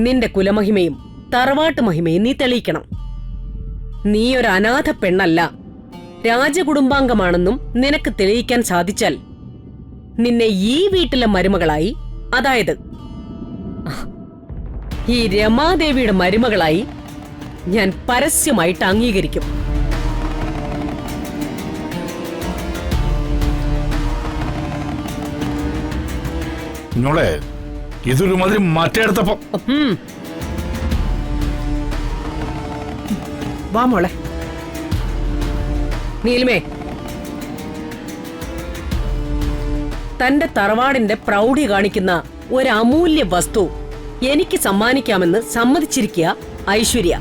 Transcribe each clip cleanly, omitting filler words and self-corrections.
നിന്റെ കുലമഹിമയും തറവാട്ട് മഹിമയും നീ തെളിയിക്കണം. നീ ഒരു അനാഥ പെണ്ണല്ല, രാജകുടുംബാംഗമാണെന്നും നിനക്ക് തെളിയിക്കാൻ സാധിച്ചാൽ നിന്നെ ഈ വീട്ടിലെ മരുമകളായി, അതായത് ഈ രമാദേവിയുടെ മരുമകളായി ഞാൻ പരസ്യമായിട്ട് അംഗീകരിക്കും. ഇതൊരു മാതിരി മാറ്റെടുത്തപ്പോ വാ മോളെ. നീലിമേ, തന്റെ തറവാടിന്റെ പ്രൗഢി കാണിക്കുന്ന ഒരു അമൂല്യ വസ്തു എനിക്ക് സമ്മാനിക്കാമെന്ന് സമ്മതിച്ചിരിക്കുക ഐശ്വര്യ.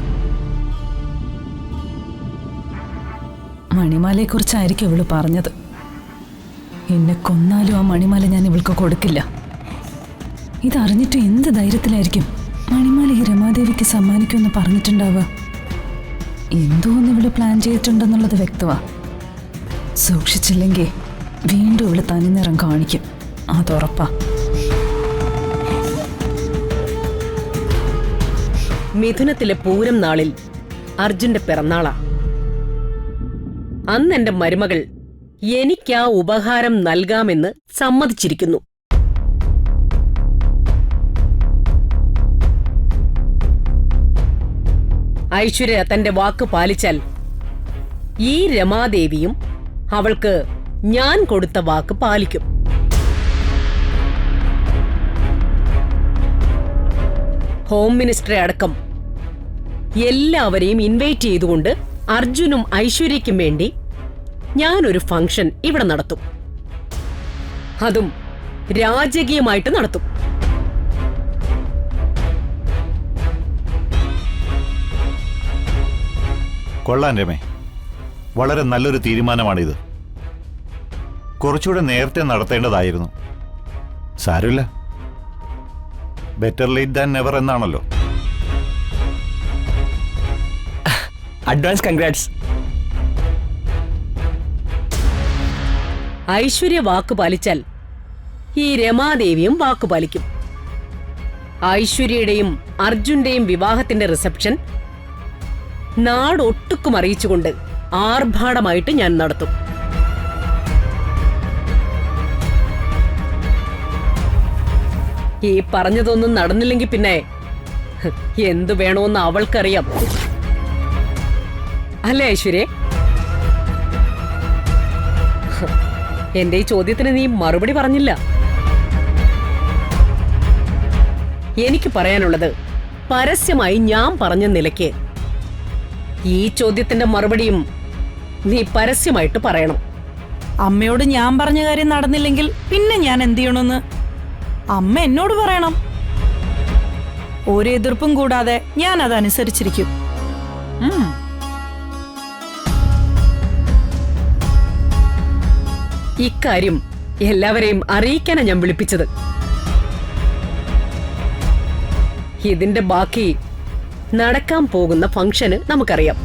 മണിമാലയെ കുറിച്ചായിരിക്കും ഇവള് പറഞ്ഞത്. എന്നെ കൊന്നാലും ആ മണിമാല ഞാൻ ഇവൾക്ക് കൊടുക്കില്ല. ഇതറിഞ്ഞിട്ട് എന്ത് ധൈര്യത്തിലായിരിക്കും മണിമാല ഈ രമാദേവിക്ക് സമ്മാനിക്കുമെന്ന് പറഞ്ഞിട്ടുണ്ടാവുക. എന്തോന്ന് ഇവള് പ്ലാൻ ചെയ്തിട്ടുണ്ടെന്നുള്ളത് വ്യക്തമാ. സൂക്ഷിച്ചില്ലെങ്കിൽ വീണ്ടും ഇവള് തനിനിറം കാണിക്കും, അതുറപ്പാ. മിഥുനത്തിലെ പൂരം നാളിൽ അർജുന്റെ പിറന്നാളാ. അന്ന് എന്റെ മരുമകൾ എനിക്കാ ഉപഹാരം നൽകാമെന്ന് സമ്മതിച്ചിരിക്കുന്നു. ഐശ്വര്യ തന്റെ വാക്ക് പാലിച്ചാൽ ഈ രമാദേവിയും അവൾക്ക് ഞാൻ കൊടുത്ത വാക്ക് പാലിക്കും. ഹോം മിനിസ്റ്ററെ അടക്കം എല്ലാവരെയും ഇൻവൈറ്റ് ചെയ്തുകൊണ്ട് അർജുനും ഐശ്വര്യയ്ക്കും വേണ്ടി ഞാനൊരു ഫംഗ്ഷൻ ഇവിടെ നടത്തും. അതും രാജകീയമായിട്ട് നടത്തും. കൊള്ളാൻ രമേ, വളരെ നല്ലൊരു തീരുമാനമാണിത്. കുറച്ചുകൂടെ നേരത്തെ നടത്തേണ്ടതായിരുന്നു. സാരമില്ല, ബെറ്റർ ലേറ്റ് ദാൻ നെവർ എന്നാണല്ലോ. Advance congrats. ഐശ്വര്യ വാക്ക് പാലിച്ചാൽ ഈ രമാദേവിയും വാക്ക് പാലിക്കും. ഐശ്വര്യയുടെയും അർജുന്റെയും വിവാഹത്തിന്റെ റിസപ്ഷൻ നാടൊട്ടുക്കും അറിയിച്ചുകൊണ്ട് ആർഭാടമായിട്ട് ഞാൻ നടത്തും. ഈ പറഞ്ഞതൊന്നും നടന്നില്ലെങ്കിൽ പിന്നെ എന്തു വേണോന്ന് അവൾക്കറിയാം. അല്ലേ ഐശ്വര്യ? എന്റെ ഈ ചോദ്യത്തിന് നീ മറുപടി പറഞ്ഞില്ല. എനിക്ക് പറയാനുള്ളത് പരസ്യമായി ഞാൻ പറഞ്ഞ നിലയ്ക്ക് ഈ ചോദ്യത്തിന്റെ മറുപടിയും നീ പരസ്യമായിട്ട് പറയണം. അമ്മയോട് ഞാൻ പറഞ്ഞ കാര്യം നടന്നില്ലെങ്കിൽ പിന്നെ ഞാൻ എന്ത് ചെയ്യണമെന്ന് അമ്മ എന്നോട് പറയണം. ഒരു എതിർപ്പും കൂടാതെ ഞാൻ അതനുസരിച്ചിരിക്കും. ഇക്കാര്യം എല്ലാവരെയും അറിയിക്കാനാണ് ഞാൻ വിളിപ്പിച്ചത്. ഇതിന്റെ ബാക്കി നടക്കാൻ പോകുന്ന ഫംഗ്ഷന് നമുക്കറിയാം.